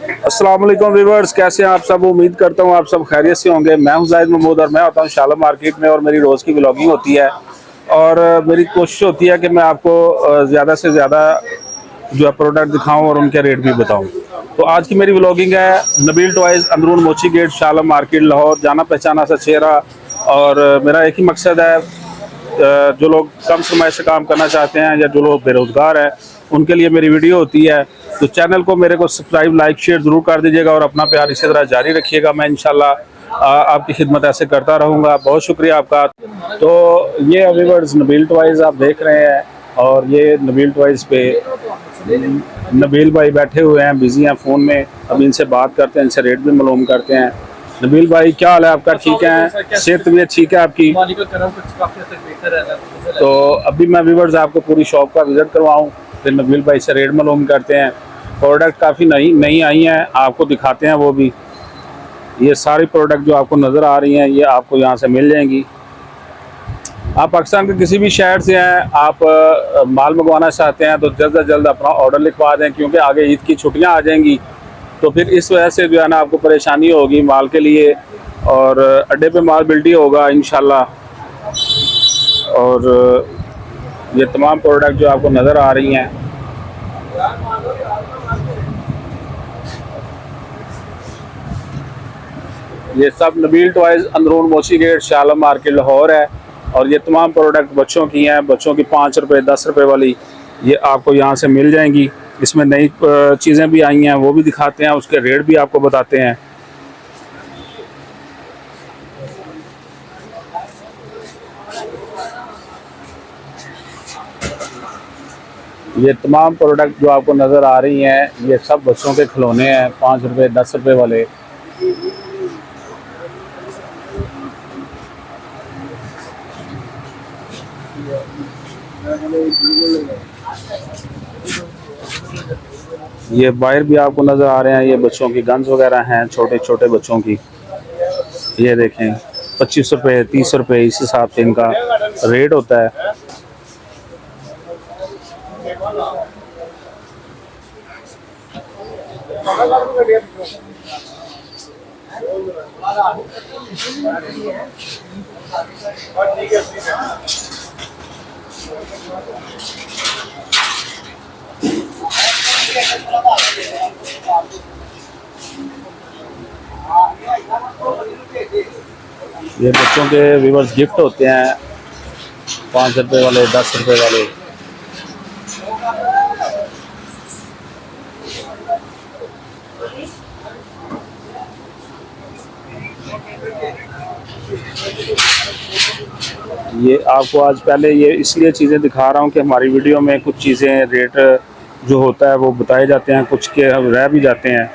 अस्सलाम वालेकुम व्यूअर्स, कैसे हैं आप सब। उम्मीद करता हूँ आप सब खैरियत से होंगे। मैं हूं जाहिद महमूद और मैं होता हूं शाला मार्केट में और मेरी रोज़ की व्लॉगिंग होती है और मेरी कोशिश होती है कि मैं आपको ज़्यादा से ज़्यादा जो है प्रोडक्ट दिखाऊं और उनके रेट भी बताऊं। तो आज की मेरी व्लॉगिंग है नबील टॉयज़, अंदरून मोची गेट, शाला मार्केट, लाहौर। जाना पहचाना सा चेहरा और मेरा एक ही मकसद है, जो लोग कम समय से काम करना चाहते हैं या जो लोग बेरोज़गार हैं उनके लिए मेरी वीडियो होती है। तो चैनल को मेरे को सब्सक्राइब, लाइक, शेयर ज़रूर कर दीजिएगा और अपना प्यार इसी तरह जारी रखिएगा। मैं इंशाल्लाह आपकी खिदमत ऐसे करता रहूँगा। बहुत शुक्रिया आपका। तो ये व्यूअर्स नबील टॉयज़ आप देख रहे हैं और ये नबील टॉयज़ पे नबील भाई बैठे हुए हैं, बिज़ी हैं फ़ोन में। अब इनसे बात करते हैं, इनसे रेट भी मालूम करते हैं। नबील भाई क्या हाल है आपका? ठीक है, सेहत तबीयत ठीक है आपकी? तो अभी मैं व्यूअर्स आपको पूरी शॉप का विज़िट करवाऊँ, फिर नबील भाई से रेट मालूम करते हैं। प्रोडक्ट काफ़ी नई आई हैं, आपको दिखाते हैं वो भी। ये सारी प्रोडक्ट जो आपको नज़र आ रही हैं ये आपको यहाँ से मिल जाएंगी। आप पाकिस्तान के किसी भी शहर से हैं, आप माल मंगवाना चाहते हैं तो जल्द से जल्द अपना ऑर्डर लिखवा दें, क्योंकि आगे ईद की छुट्टियां आ जाएंगी। तो फिर इस वजह से जो है ना आपको परेशानी होगी माल के लिए, और अड्डे पे माल बिल्टी होगा इंशाल्लाह। और ये तमाम प्रोडक्ट जो आपको नज़र आ रही हैं ये सब नबील टॉयज़, अंदरून मोची गेट, शाला मार्केट, लाहौर है। और ये तमाम प्रोडक्ट बच्चों की हैं, बच्चों की 5 रुपये 10 रुपये वाली ये आपको यहाँ से मिल जाएंगी। इसमें नई चीज़ें भी आई हैं, वो भी दिखाते हैं, उसके रेट भी आपको बताते हैं। ये तमाम प्रोडक्ट जो आपको नज़र आ रही हैं ये सब बच्चों के खिलौने हैं, 5 रुपये 10 रुपये वाले। ये बाहर भी आपको नज़र आ रहे हैं, ये बच्चों की गन्स वगैरह हैं, छोटे छोटे बच्चों की। ये देखें 25 रुपये 30 रुपये इस हिसाब से इनका रेट होता है। ये बच्चों के व्यूअर्स गिफ्ट होते हैं, 5 रुपये वाले 10 रुपये वाले। ये आपको आज पहले ये इसलिए चीज़ें दिखा रहा हूँ कि हमारी वीडियो में कुछ चीज़ें रेट जो होता है वो बताए जाते हैं, कुछ के रह भी जाते हैं।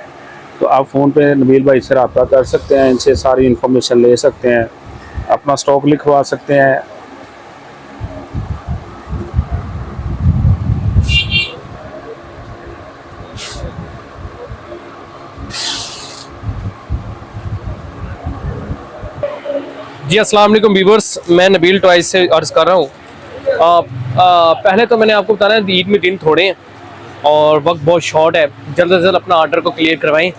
तो आप फ़ोन पे नबील भाई से रब्ता कर सकते हैं, इनसे सारी इन्फॉर्मेशन ले सकते हैं, अपना स्टॉक लिखवा सकते हैं। जी अस्सलाम वालेकुम व्यूअर्स, मैं नबील टॉयज़ से अर्ज़ कर रहा हूँ। पहले तो मैंने आपको बताना है ईद में दिन थोड़े हैं और वक्त बहुत शॉर्ट है। जल्द से जल्द अपना ऑर्डर को क्लियर करवाएं,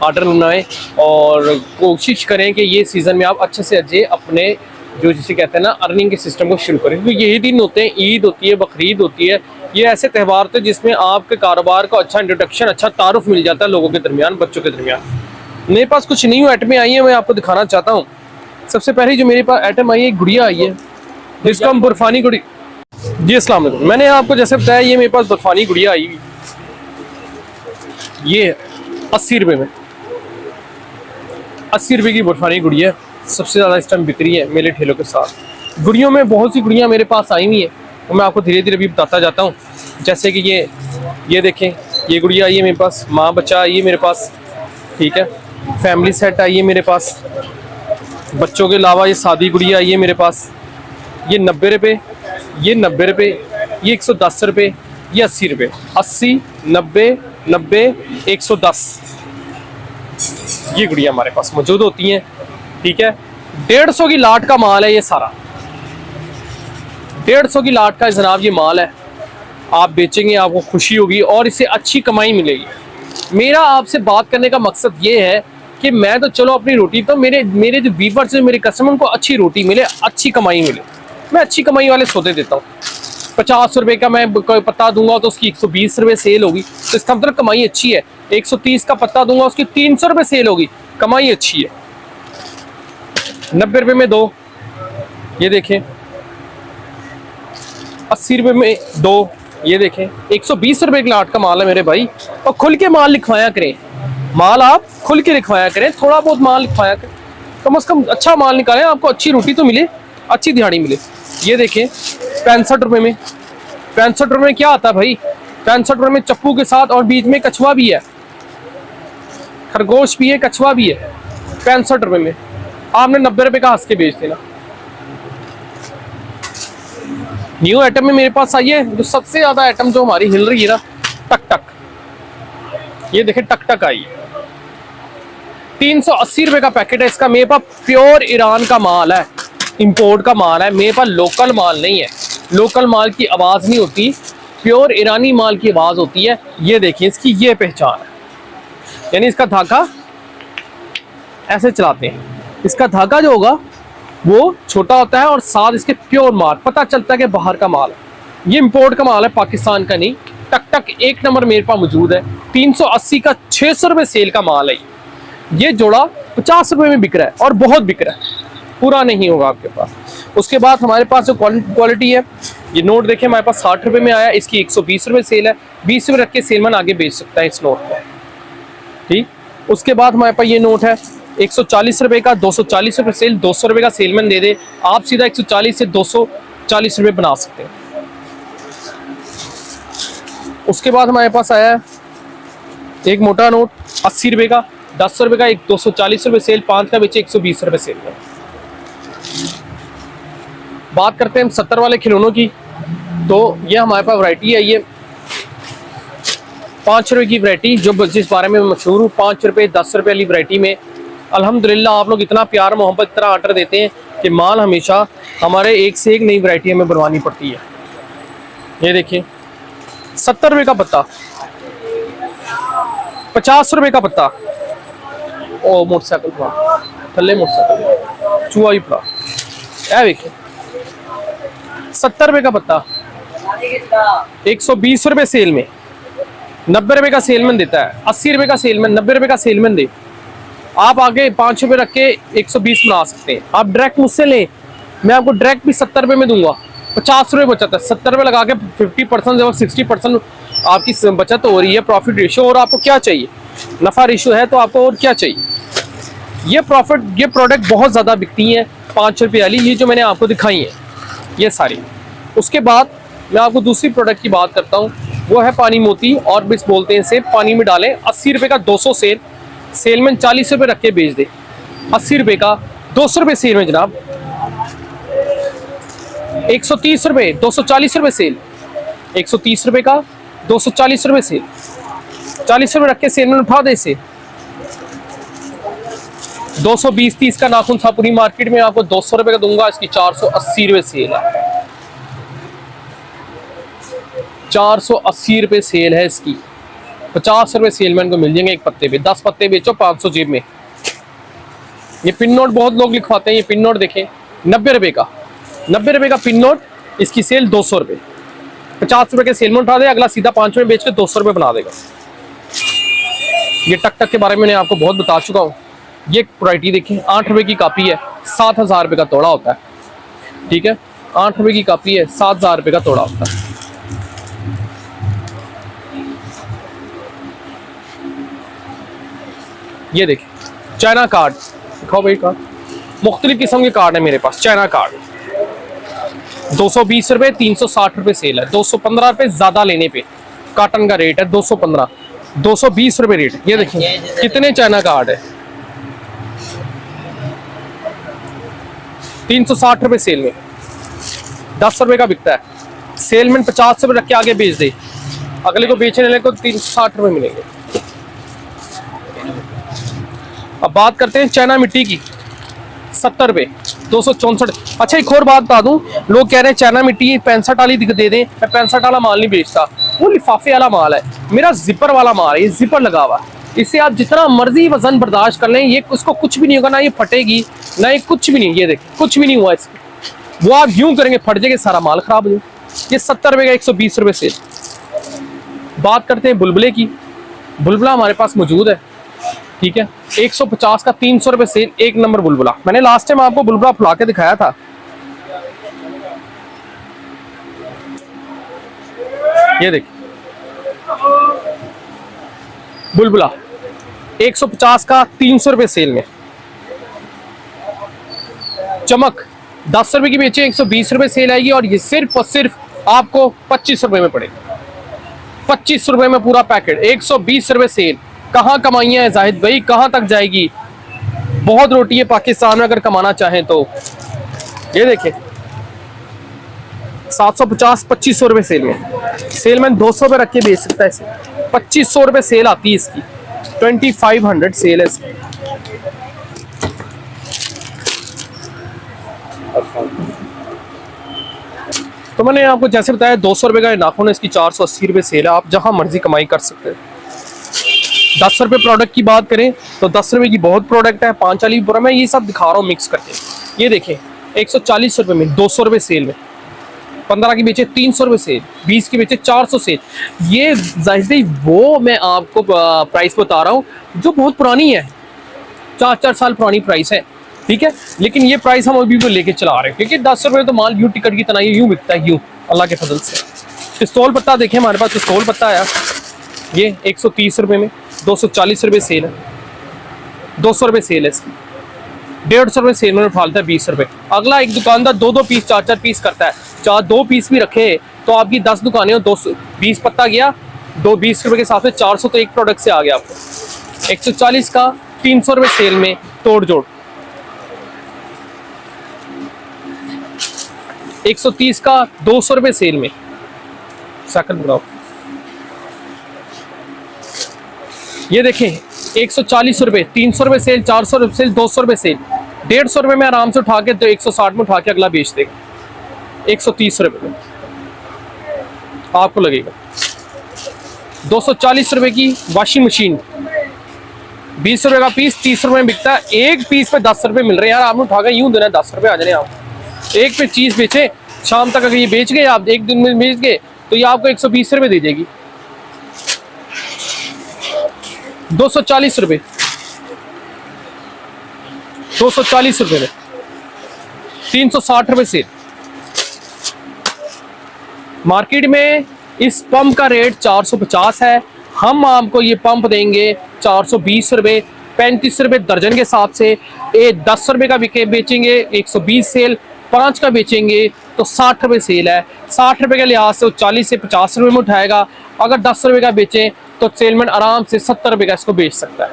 ऑर्डर बनाएं और कोशिश करें कि ये सीज़न में आप अच्छे से अच्छे अपने जो जिसे कहते हैं ना अर्निंग के सिस्टम को शुरू करें, क्योंकि यही दिन होते हैं, ईद होती है, बकरीद होती है। ये ऐसे त्यौहार थे जिसमें आपके कारोबार को अच्छा इंट्रोडक्शन, अच्छा तारुफ मिल जाता है लोगों के दरमियान, बच्चों के दरमियान। मेरे पास कुछ न्यू आइटमें आई हैं, मैं आपको दिखाना चाहता हूँ। सबसे पहले जो मेरे पास आइटम आई है, गुड़िया आई है जिसको हम बर्फानी गुड़ी। जी अस्सलाम वालेकुम, मैंने आपको जैसे बताया ये मेरे पास बर्फानी गुड़िया आई हुई, ये 80 रुपये में, 80 रुपये की बर्फानी गुड़िया सबसे ज़्यादा इस टाइम बिक्री है मेरे ठेलों के साथ। गुड़ियों में बहुत सी गुड़ियाँ मेरे पास आई हुई हैं और मैं आपको धीरे धीरे भी बताता जाता हूँ। जैसे कि ये देखें, ये गुड़िया आई है मेरे पास, माँ बच्चा आई है मेरे पास, ठीक है। फैमिली सेट आई है मेरे पास, बच्चों के अलावा ये शादी गुड़िया आई है मेरे पास। ये 90 रुपये, ये 90 रुपये, ये 110 रुपये, ये 80 रुपये, 80 90 90 110 ये गुड़िया हमारे पास मौजूद होती हैं, ठीक है। 150 की लाट का माल है ये सारा, 150 की लाट का जनाब ये माल है। आप बेचेंगे आपको खुशी होगी और इससे अच्छी कमाई मिलेगी। मेरा आपसे बात करने का मकसद ये है कि मैं तो चलो अपनी रोटी, तो मेरे जो व्यूअर्स हैं, मेरे कस्टमर, उनको अच्छी रोटी मिले, अच्छी कमाई मिले। मैं अच्छी कमाई वाले सौदे देता हूँ। 50 रुपए का मैं कोई पत्ता दूंगा तो उसकी 120 रुपए सेल होगी, तो इसका मतलब कमाई अच्छी है। 130 का पत्ता दूंगा, उसकी 300 रुपए सेल होगी, कमाई अच्छी है। 90 रुपए में 2, ये देखें। 80 रुपए में 2, ये देखें। 120 रुपए की लाट का माल है मेरे भाई। और खुल के माल लिखवाया करें, माल आप खुल के लिखवाया करें, थोड़ा बहुत माल लिखवाया करें, कम से कम अच्छा माल निकालें, आपको अच्छी रोटी तो मिले, अच्छी दिहाड़ी मिले। ये देखें 65 रुपए में। 65 रुपए में क्या आता है भाई? 65 रुपए में चप्पू के साथ और बीच में कछुआ भी है, खरगोश भी है, कछुआ भी है। 65 रुपए में आपने 90 रुपए का हंस के बेच देना। न्यू आइटम में मेरे पास आई है जो सबसे ज्यादा आइटम जो हमारी हिल रही है ना, टक टक। ये देखें टक टक आई है, 380 रुपए का पैकेट है इसका। मेरे पास प्योर ईरान का माल है, इंपोर्ट का माल है, मेरे पास लोकल माल नहीं है। लोकल माल की आवाज नहीं होती, प्योर ईरानी माल की आवाज होती है। ये देखिए इसकी ये पहचान है, यानी इसका धागा ऐसे चलाते हैं, इसका धागा जो होगा वो छोटा होता है और साथ इसके प्योर माल, पता चलता है कि बाहर का माल है। ये इंपोर्ट का माल है, पाकिस्तान का नहीं। टक टक 1 नंबर मेरे पास मौजूद है। 380 का 600 रुपए सेल का माल है। ये जोड़ा 50 रुपए में बिक रहा है और बहुत बिक रहा है, पूरा नहीं होगा आपके पास। उसके बाद हमारे पास जो क्वालिटी है, ये नोट देखें हमारे पास 60 रुपए में आया, इसकी 120 रुपए सेल है। 20 रुपए रख के सेलमैन आगे बेच सकता है इस नोट को, ठीक। उसके बाद हमारे पास ये नोट है 140 रुपए का, 240 रुपए सेल, 200 रुपए का सेलमैन दे दे, आप सीधा 140 से 240 रुपए बना सकते हैं। उसके बाद हमारे पास आया है एक मोटा नोट 80 रुपए का, 10 रुपए का, एक 240 रुपए सेल, 5 का बेचे, 120 रुपए सेल में। बात करते हैं हम 70 वाले खिलौनों की, तो ये हमारे पास वैरायटी है। ये 5 रुपए की वैरायटी, जो जिस बारे में मैं मशहूर हूँ, 5 रुपए 10 रुपए वाली वैरायटी में अल्हम्दुलिल्लाह आप लोग इतना प्यार मोहब्बत, इतना ऑर्डर देते हैं कि माल हमेशा हमारे एक से एक नई वैरायटी हमें बनवानी पड़ती है। ये देखिए 70 रुपए का पत्ता, 50 रुपए का पत्ता। ओ मोटरसाइकिल पड़ा थले, मोटरसाइकिल चूहा ही पड़ा। ऐ देखिए 70 रुपए का पत्ता, 120 रुपए सेल में, 90 रुपए का सेलमैन देता है, 80 रुपए का सेलमैन, 90 रुपए का सेलमैन दे। आप आगे 5 रुपए रख के 120 बना सकते हैं। आप डायरेक्ट मुझसे लें, मैं आपको डायरेक्ट भी 70 रुपए में दूंगा, 50 रुपए बचत है। 70 रुपए लगा के 50% जब 60% आपकी बचत हो रही है, प्रॉफिट रेशियो। और आपको क्या चाहिए? नफा रेशियो है तो आपको और क्या चाहिए? ये प्रोडक्ट बहुत ज्यादा बिकती हैं 5 रुपए वाली, ये जो मैंने आपको दिखाई है ये सारी। उसके बाद मैं आपको दूसरी प्रोडक्ट की बात करता हूँ, वो है पानी मोती और बिस बोलते हैं इसे। पानी में डालें, 80 रुपए का 200 सेल, सेलमैन 40 रुपए रख के बेच दे। 80 रुपए का 200 रुपए सेल में जनाब, 130 रुपए 240 रुपए सेल, 130 रुपए का 240 रुपए सेल, 40 रुपए रख के सेलमैन उठा दे इसे। 220-30 का नाखून था, पूरी मार्केट में आपको 200 रुपए का दूंगा, इसकी 480 रुपए सेल है। 480 रुपए सेल है इसकी। 50 रुपए सेलमैन को मिल जाएंगे एक पत्ते पे। 10 पत्ते बेचो, 500 जेब में। ये पिन नोट बहुत लोग लिखवाते हैं, ये पिन नोट देखें 90 रुपए का, 90 रुपए का पिन नोट, इसकी सेल 200 रुपए। 50 रुपए के सेलमैन उठा दे, अगला सीधा 5 रुपए बेच के 200 रुपए बना देगा। ये टक टक के बारे में मैंने आपको बहुत बता चुका हूँ। ये वैरायटी देखें, 8 रुपए की कापी है, 7000 रुपए का तोड़ा होता है, ठीक है। 8 रुपए की कापी है, 7000 रुपए का तोड़ा होता है। ये देखिए चाइना कार्ड, दिखाओ भाई कार्ड, मुख्तलिफ किस्म के कार्ड है मेरे पास। चाइना कार्ड 220 रुपए, 360 रुपए सेल है, 215 रुपए ज्यादा लेने पे कार्टन का रेट है। 215, 220 रुपए रेट। ये देखिए कितने चाइना कार्ड है, 360 रुपए सेल में, 10 रुपए का बिकता है। सेलमैन 50 रुपए रख के आगे बेच दे, अगले को बेचने वाले को 360 रुपए मिलेंगे। अब बात करते हैं चाइना मिट्टी की। 70 रुपये, 264। अच्छा एक और बात बता दूं, लोग कह रहे हैं चाइना मिट्टी 65 वाली दे दें, मैं 65 वाला माल नहीं बेचता, वो लिफाफे वाला माल है, मेरा जिपर वाला माल है, ये जिपर लगा हुआ। इससे आप जितना मर्जी वजन बर्दाश्त कर लें, ये उसको कुछ भी नहीं होगा, ना ये फटेगी ना ये कुछ भी नहीं। ये देखिए कुछ भी नहीं हुआ इसको, वो आप यूं करेंगे फट जाएगा, सारा माल खराब हो जाएगा। ये 70 रुपये का 120 रुपये सेल। बात करते हैं बुलबुले की। बुलबुला हमारे पास मौजूद है, ठीक है, 150 का 300 रुपये सेल, एक नंबर बुलबुला। मैंने लास्ट टाइम आपको बुलबुला फुला के दिखाया था। ये देखिए बुलबुला 150 का 300 रुपये सेल में। चमक 10 रुपए की बेचे, 120 रुपये सेल आएगी, और ये सिर्फ और सिर्फ आपको 25 रुपए में पड़ेगा। 25 रुपए में पूरा पैकेट, 120 रुपये सेल। कहाँ कमाइयाँ है जाहिद भाई, कहाँ तक जाएगी? बहुत रोटी है पाकिस्तान में अगर कमाना चाहें तो। ये देखिए 750, 2500 रुपये सेल में। सेल में 200 रुपये रख के बेच सकता है इसे, 2500 रुपये सेल आती है इसकी, 2500 सेल है इसकी। तो मैंने आपको जैसे बताया 200 रुपये का नाखून है, इसकी 480 रुपये सेल है। आप जहां मर्जी कमाई कर सकते हैं। 10 रुपये प्रोडक्ट की बात करें तो 10 रुपये की बहुत प्रोडक्ट है, 5 वाली पूरा मैं ये सब दिखा रहा हूँ मिक्स करके। ये देखें 140 रुपये में 200 रुपये सेल में, 15 की बेचे 300 रुपये सेल, 20 की बेचे 400 सेल। ये जाहिर वो मैं आपको प्राइस बता रहा हूँ जो बहुत पुरानी है, 4-4 साल पुरानी प्राइस है, ठीक है। लेकिन ये प्राइस हम अभी भी लेके चला रहे हैं, क्योंकि 10 रुपये तो माल यूं टिकट की तरह यूं बिकता है, यूं अल्लाह के फजल से। पिस्तौल पत्ता देखें, हमारे पास पिस्तौल पत्ता आया, ये 130 रुपये में, 240 रुपये सेल है, 200 रुपये सेल है इसकी, 150 रुपये सेल में उठाता है 20 रुपये। अगला एक दुकानदार 2-2 पीस 4-4 पीस करता है, 2 पीस भी रखे तो आपकी 10 दुकानें हो, 220 पत्ता गया, 20 रुपये के साथ में 400 तो एक प्रोडक्ट से आ गया आपको। 140 का 300 रुपये सेल में तोड़ जोड़, 130 का 200 रुपये सेल में। सेकंड बताओ, ये देखें 140 रुपये, 300 रुपये सेल, 400 रुपये सेल, 200 रुपये सेल, 150 रुपये में आराम से उठा के तो 160 में उठा के अगला बेच देगा। 130 रुपये में आपको लगेगा। 240 रुपये की वॉशिंग मशीन, 20 रुपये का पीस, 30 रुपये में बिकता है, एक पीस पे 10 रुपये मिल रहे हैं यार। आपने उठा के यूं देना 10 रुपये आ जाने आप। एक पे चीज बेचे, शाम तक अगर ये बेच गए आप, एक दिन में बेच गए तो ये आपको 120 रुपये दे देगी। 240 रुपये, 240 रुपये में 360 रुपये सेल। मार्केट में इस पंप का रेट 450 है, हम आपको ये पंप देंगे 420 रुपये, 35 रुपये दर्जन के हिसाब से। 10 रुपये का बेचेंगे 120 सेल, 5 का बेचेंगे तो 60 रुपये सेल है। 60 रुपये के लिहाज से 40 से 50 रुपये में उठाएगा। अगर 10 रुपये का बेचें तो सेलमैन आराम से 70 रुपये का इसको बेच सकता है।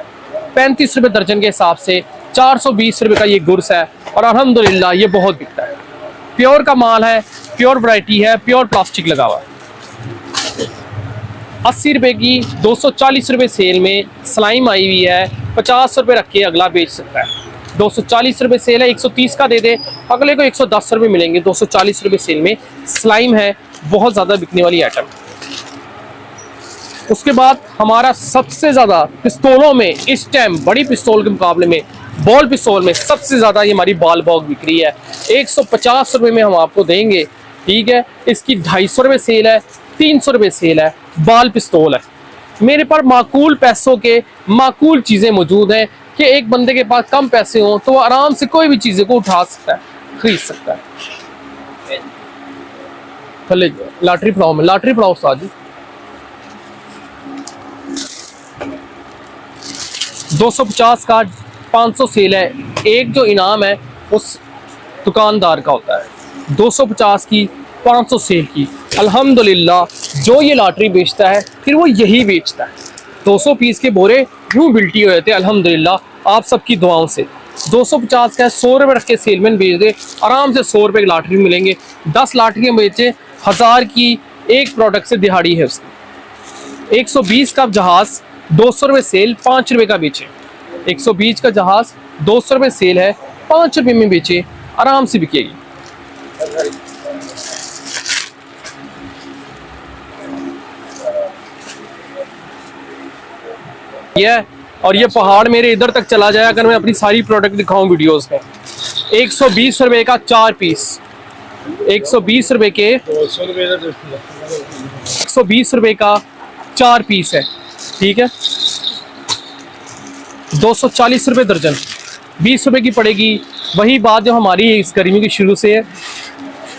35 रुपये दर्जन के हिसाब से 420 रुपये का ये गुर्स है, और अल्हम्दुलिल्लाह ये बहुत बिकता है। प्योर का माल है, प्योर वैरायटी है, प्योर प्लास्टिक लगा हुआ है। 80 रुपये की 240 रुपये सेल में स्लाइम आई हुई है, 50 रुपये रख के अगला बेच सकता है। 240 रुपये सेल है, 130 का दे दे, अगले को 110 रुपये मिलेंगे। 240 रुपये सेल में स्लाइम है, बहुत ज़्यादा बिकने वाली आइटम। उसके बाद हमारा सबसे ज़्यादा पिस्तौलों में इस टाइम बड़ी पिस्तौल के मुकाबले में बॉल पिस्तौल में सबसे ज़्यादा ये हमारी बाल बॉग बिक रही है। 150 रुपये में हम आपको देंगे, ठीक है। इसकी 250 रुपये सेल है, 300 रुपये सेल है, बाल पिस्तौल है। मेरे पास माकूल पैसों के माकूल चीज़ें मौजूद हैं कि एक बंदे के पास कम पैसे हों तो वो आराम से कोई भी चीज़ें को उठा सकता है, खरीद सकता है। चले लाटरी पड़ाओ में, लाटरी पड़ाओ साजी 250 का 500 सेल है। एक जो इनाम है उस दुकानदार का होता है, 250 की 500 सेल की। अल्हम्दुलिल्लाह जो ये लॉटरी बेचता है फिर वो यही बेचता है। 200 पीस के बोरे यूँ बिल्टी हो जाते हैं अल्हम्दुलिल्लाह आप सबकी दुआओं से। 250 का 100 रुपये रख के सेलमैन बेच दे, आराम से 100 रुपये की लॉटरी मिलेंगे। 10 लॉटरियाँ बेचे, 1000 की एक प्रोडक्ट से दिहाड़ी है उसकी। 120 का जहाज़ 200 रुपये सेल, 5 रुपये का बेचे। 120 का जहाज़ 200 रुपये सेल है, 5 रुपए में बेचे, आराम से बिकेगी। ये और ये पहाड़ मेरे इधर तक चला जाए अगर मैं अपनी सारी प्रोडक्ट दिखाऊं वीडियोस में। 120 रुपए का 4 पीस, 120 रुपए के 120 रुपए का 4 पीस है, ठीक है। 240 रुपए दर्जन, 20 रुपए की पड़ेगी। वही बात जो हमारी इस गर्मी की शुरू से है,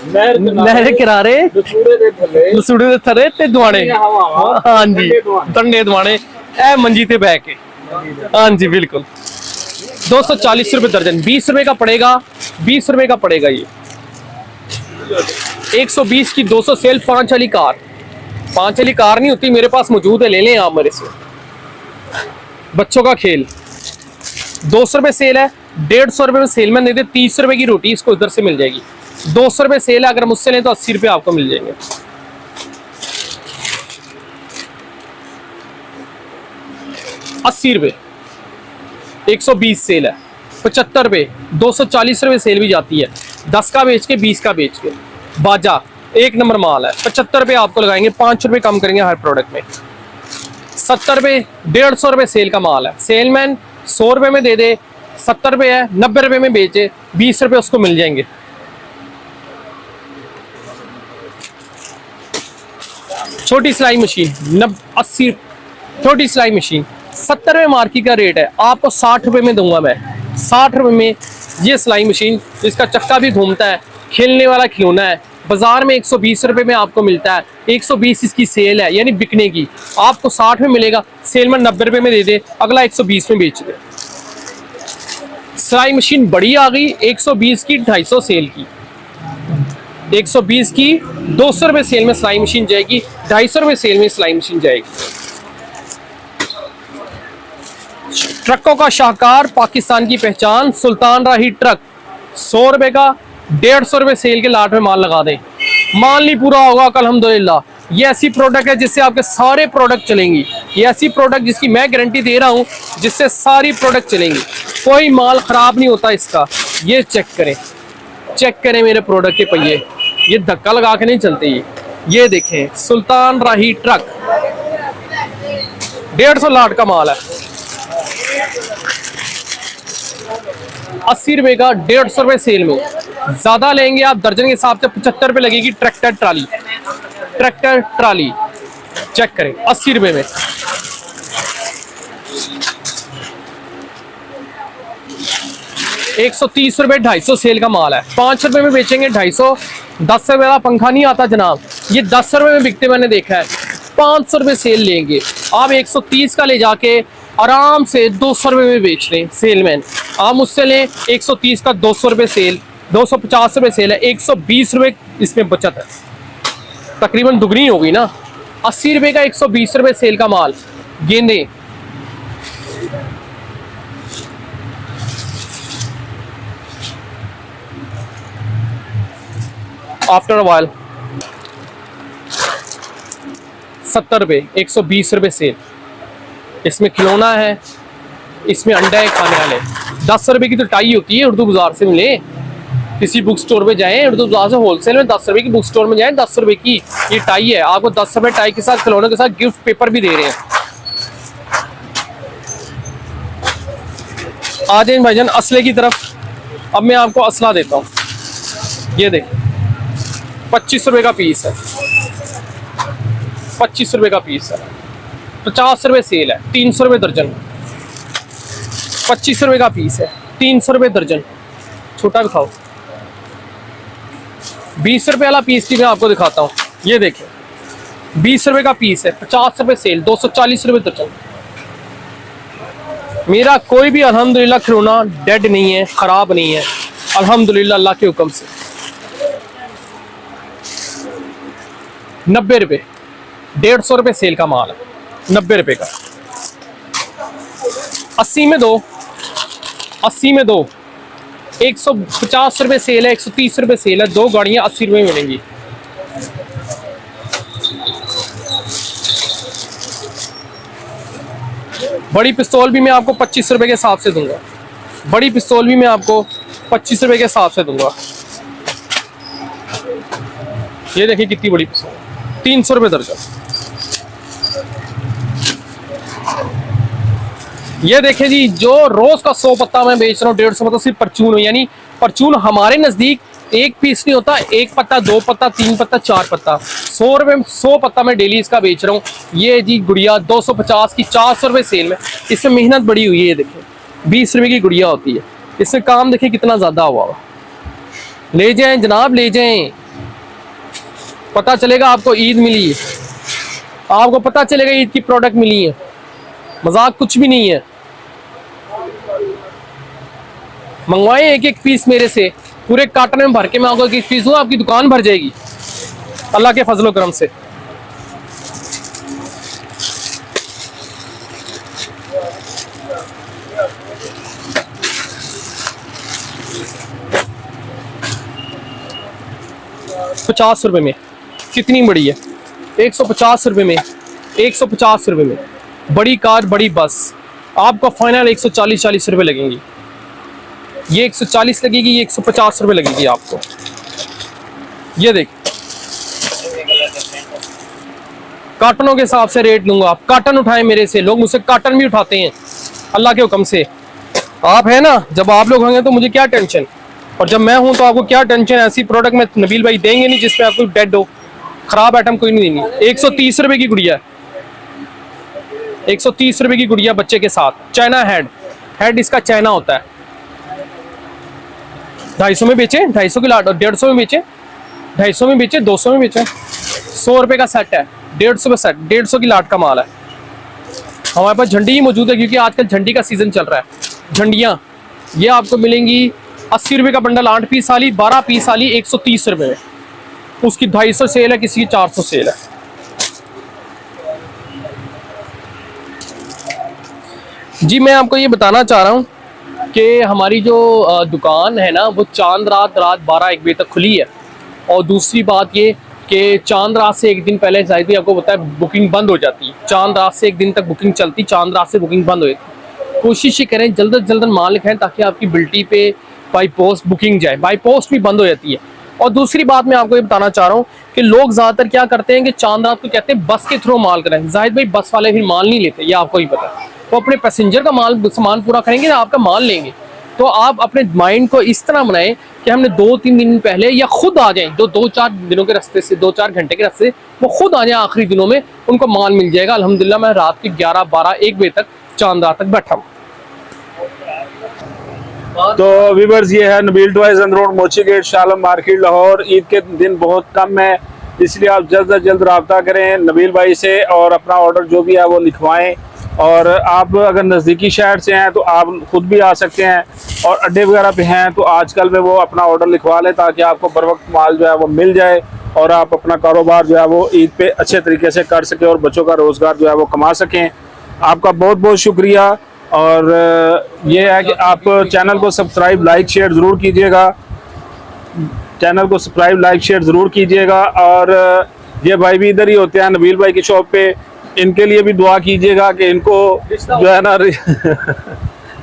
नहर किनारे लसूड़े दे थरे ते दुआने, हाँ जी डंडे दुआने ए मंजी ते बह के, हाँ जी बिल्कुल। 240 रुपए दर्जन, 20 रुपए का पड़ेगा, 20 रुपए का पड़ेगा ये। 120 की 200 सेल, 5 वाली कार, 5 वाली कार नहीं होती मेरे पास मौजूद है, ले लें आप मेरे से। बच्चों का खेल 200 रुपए सेल है, 150 रुपए में सेलमैन दे दे, 30 रुपए की रोटी इसको इधर से मिल जाएगी। 200 रुपए सेल है, अगर मुझसे लें तो 80 रुपए आपको मिल जाएंगे। 80 रुपए, 120 सेल है, 75 रुपए, 240 रुपए सेल भी जाती है, 10 का बेच के 20 का बेच के। बाजा एक नंबर माल है, 75 रुपए आपको लगाएंगे, 5 रुपए कम करेंगे हर प्रोडक्ट में। 70 रुपए, 150 रुपए सेल का माल है, सेलमैन 100 रुपए में दे दे, 70 रुपए है, 90 रुपए में बेचे, 20 रुपए उसको मिल जाएंगे। छोटी सिलाई मशीन 80, छोटी सिलाई मशीन 70 रुपए मार्केट का रेट है, आपको 60 रुपए में दूंगा मैं। 60 रुपए में ये सिलाई मशीन, जिसका चक्का भी घूमता है, खेलने वाला खिलौना है, बाजार में 120 रुपए में आपको मिलता है, 120 इसकी सेल है यानी बिकने की, आपको 60 में मिलेगा, सेलमैन 90 रुपए में दे दे, अगला 120 में बेच दे। सिलाई मशीन बड़ी आ गई, 120 की 250 सेल की, 120 की 200 रुपए सेल में सिलाई मशीन जाएगी, 250 रुपए सेल में सिलाई मशीन जाएगी। ट्रकों का शाहकार, पाकिस्तान की पहचान, सुल्तान राही ट्रक, 100 रुपए का 150 रुपए सेल के लाट में माल लगा दें, माल नहीं पूरा होगा अल्हम्दुलिल्लाह। ये ऐसी प्रोडक्ट है जिससे आपके सारे प्रोडक्ट चलेंगी, ये ऐसी प्रोडक्ट जिसकी मैं गारंटी दे रहा हूँ, जिससे सारी प्रोडक्ट चलेंगी, कोई माल खराब नहीं होता इसका। ये चेक करें, चेक करें मेरे प्रोडक्ट के पहिए, ये धक्का लगा के नहीं चलते। ये देखें सुल्तान राही ट्रक, 150 लाट का माल है, 80 रुपए का 150 रुपए सेल में। ज्यादा लेंगे आप दर्जन के हिसाब से 75 रुपए लगेगी। Tractor trolley, tractor trolley check करें 80 रुपए में। ₹130 250 सेल का माल है, 5 रुपए में बेचेंगे 250। 10 रुपए वाला पंखा नहीं आता जनाब, ये 10 रुपए में बिकते मैंने देखा है। 500 रुपए सेल लेंगे आप, 130 का ले जाके आराम से 200 रुपए में बेच रहे हैं सेलमैन। आप मुझसे लें 130 का 200 रुपए सेल, 250 रुपए सेल है, 120 रुपए इसमें बचत है, तकरीबन दुगनी हो गई ना। 80 रुपए का 120 रुपए सेल का माल, गेंदे आफ्टर वाइल 70 रुपए, 120 रुपए सेल। इसमें खिलौना है, इसमें अंडा है खाने वाले। 10 रुपए की तो टाई होती है, उर्दू बाजार से मिले, किसी बुक स्टोर पे जाएं, उर्दू बाजार से होलसेल में 10 रुपए की बुक स्टोर में जाएं, 10 रुपए की ये टाई है, आपको 10 रुपए टाई के साथ खिलौने के साथ गिफ्ट पेपर भी दे रहे हैं। आ जाए भाईजान असले की तरफ। अब मैं आपको असला देता हूँ, ये देख 25 रुपए का पीस है, 25 रुपए का पीस है, 50 रुपए सेल है, 300 रुपए दर्जन। 25 रुपए का पीस है, 300 रुपए दर्जन। छोटा भी खाओ। 20 रुपए वाला पीस भी मैं आपको दिखाता हूँ, ये देखें 20 रुपए का पीस है, 50 रुपए सेल, 240 रुपए दर्जन। मेरा कोई भी अल्हम्दुलिल्लाह खिलौना डेड नहीं है, खराब नहीं है, अल्हम्दुलिल्लाह अल्लाह के हुक्म से। 90 रुपए, 150 रुपए सेल का माल है, 90 रुपए का। 80 में दो, 80 में दो, 150 रुपए सेल है, 130 रुपए सेल है, 2 गाड़ियां 80 रुपए में मिलेंगी। बड़ी पिस्तौल भी मैं आपको 25 रुपए के हिसाब से दूंगा, बड़ी पिस्तौल भी मैं आपको 25 रुपए के हिसाब से दूंगा। ये देखिए कितनी बड़ी पसंद, 300 रुपए दर्जन। ये देखिए जी, जो रोज का 100 पत्ता मैं बेच रहा हूँ, 150 पत्ता सिर्फ परचून, यानी परचून हमारे नजदीक एक पीस नहीं होता, एक पत्ता, 2 पत्ता, 3 पत्ता, 4 पत्ता, 100 रुपए में 100 पत्ता मैं डेली इसका बेच रहा हूँ। ये जी गुड़िया 250 की 400 रुपए सेल में, इसमें मेहनत बड़ी हुई है। ये देखिए 20 रुपए की गुड़िया होती है, इससे काम देखिए कितना ज्यादा हुआ। ले जाएं जनाब, ले जाएं, पता चलेगा आपको ईद मिली है, आपको पता चलेगा ईद की प्रोडक्ट मिली है, मजाक कुछ भी नहीं है। मंगवाए एक एक पीस मेरे से, पूरे कार्टन में भर के मैं आपको एक पीस दूँ, आपकी दुकान भर जाएगी अल्लाह के फजलो करम से। ₹50 में कितनी बड़ी है, 150 रुपए में, 150 रुपए में बड़ी कार, बड़ी बस, आपको फाइनल 140 रुपए लगेंगी। ये 140 लगेगी, ये 150 रुपए लगेगी आपको। ये देख, कार्टनों के हिसाब से रेट लूंगा। आप कार्टन उठाएं मेरे से, लोग मुझसे कार्टन भी उठाते हैं अल्लाह के हुक्म से। आप है ना, जब आप लोग होंगे तो मुझे क्या टेंशन, और जब मैं हूं तो आपको क्या टेंशन। ऐसी प्रोडक्ट में नबील भाई देंगे नहीं जिसमें आपको डेड हो, खराब आइटम कोई नहीं देंगे। 130 रुपए की गुड़िया, 130 रुपए की गुड़िया बच्चे के साथ, चाइना हेड इसका चाइना होता है। 250 में बेचे, 250 की लाट, और 150 में बेचे, 250 में बेचे, 200 में बेचे। 100 रुपए का सेट है, 150 में सेट, 150 की लाट का माल है। हमारे पास झंडी ही मौजूद है क्योंकि आजकल झंडी का सीजन चल रहा है। झंडियाँ ये आपको मिलेंगी 80 रुपए का बंडल, 8 पीस वाली, 12 पीस वाली 130 रुपए में। उसकी 250 सेल है, किसी की 400 सेल है। जी मैं आपको ये बताना चाह रहा हूँ कि हमारी जो दुकान है ना, वो चांद रात 12-1 बजे तक खुली है। और दूसरी बात ये कि चांद रात से एक दिन पहले जाहिर भी आपको पता है बुकिंग बंद हो जाती है। चांद रात से एक दिन तक बुकिंग चलती, चांद रात से बुकिंग बंद हो जाती है। कोशिश ये करें जल्द से जल्द माल लिखाएं ताकि आपकी बिल्टी पे बाई पोस्ट बुकिंग जाए। बाई पोस्ट भी बंद हो जाती है। और दूसरी बात मैं आपको ये बताना चाह रहा हूँ कि लोग ज़्यादातर क्या करते हैं कि चांद रात को कहते हैं बस के थ्रू माल करें। जाहिर भाई बस वाले फिर माल नहीं लेते, ये आपको ही पता है। वो अपने पैसेंजर का माल सामान पूरा करेंगे ना, आपका माल लेंगे। तो आप अपने माइंड को इस तरह बनाएं कि हमने 2-3 दिन पहले, या खुद आ जाएं, जो 2-4 दिनों के रास्ते से, 2-4 घंटे के रास्ते, वो खुद आ जाए आखिरी दिनों में, उनको माल मिल जाएगा। अल्हम्दुलिल्लाह मैं रात के 11-12-1 बजे तक चांद रात तक बैठा हूँ। तो व्यूअर्स, ये है नबील टॉयज रोड, मोची गेट, शालम मार्केट, लाहौर। ईद के दिन बहुत कम है, इसलिए आप जल्द से जल्द रब्ता करें नबील भाई से और अपना ऑर्डर जो भी है वो लिखवाएं। और आप अगर नज़दीकी शहर से हैं तो आप खुद भी आ सकते हैं, और अड्डे वगैरह पे हैं तो आजकल में वो अपना ऑर्डर लिखवा लें ताकि आपको बर वक्त माल जो है वो मिल जाए और आप अपना कारोबार जो है वो ईद पे अच्छे तरीके से कर सकें और बच्चों का रोज़गार जो है वो कमा सकें। आपका बहुत बहुत शुक्रिया। और ये है कि आप चैनल को सब्सक्राइब, लाइक, शेयर ज़रूर कीजिएगा। चैनल को सब्सक्राइब, लाइक, शेयर ज़रूर कीजिएगा। और ये भाई भी इधर ही होते हैं नबील भाई की शॉप पे, इनके लिए भी दुआ कीजिएगा कि इनको जो है ना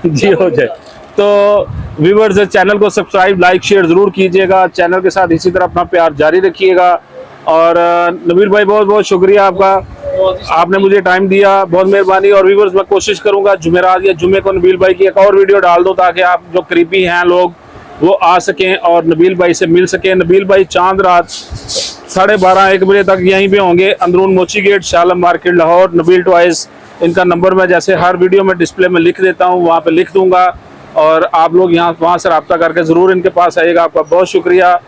जी हो जाए। तो व्यूअर्स, चैनल को सब्सक्राइब, लाइक, शेयर ज़रूर कीजिएगा। चैनल के साथ इसी तरह अपना प्यार जारी रखिएगा। और नबील भाई बहुत बहुत शुक्रिया आपका, आपने मुझे टाइम दिया, बहुत मेहरबानी। और व्यूअर्स, मैं कोशिश करूंगा जुमेरात या जुमे को नबील भाई की एक और वीडियो डाल दूं ताकि आप जो करीबी हैं लोग वो आ सकें और नबील भाई से मिल सकें। नबील भाई चांद रात 12:30-1 बजे तक यहीं पे होंगे, अंदरून मोची गेट, शालम मार्केट, लाहौर। नबील टॉयज, इनका नंबर मैं जैसे हर वीडियो में डिस्प्ले में लिख देता हूँ, वहाँ पे लिख दूंगा और आप लोग यहाँ वहाँ से रब्ता करके ज़रूर इनके पास आइएगा। आपका बहुत शुक्रिया।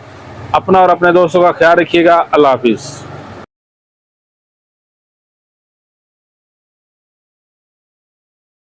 अपना और अपने दोस्तों का ख्याल रखिएगा। अल्लाह हाफिज़।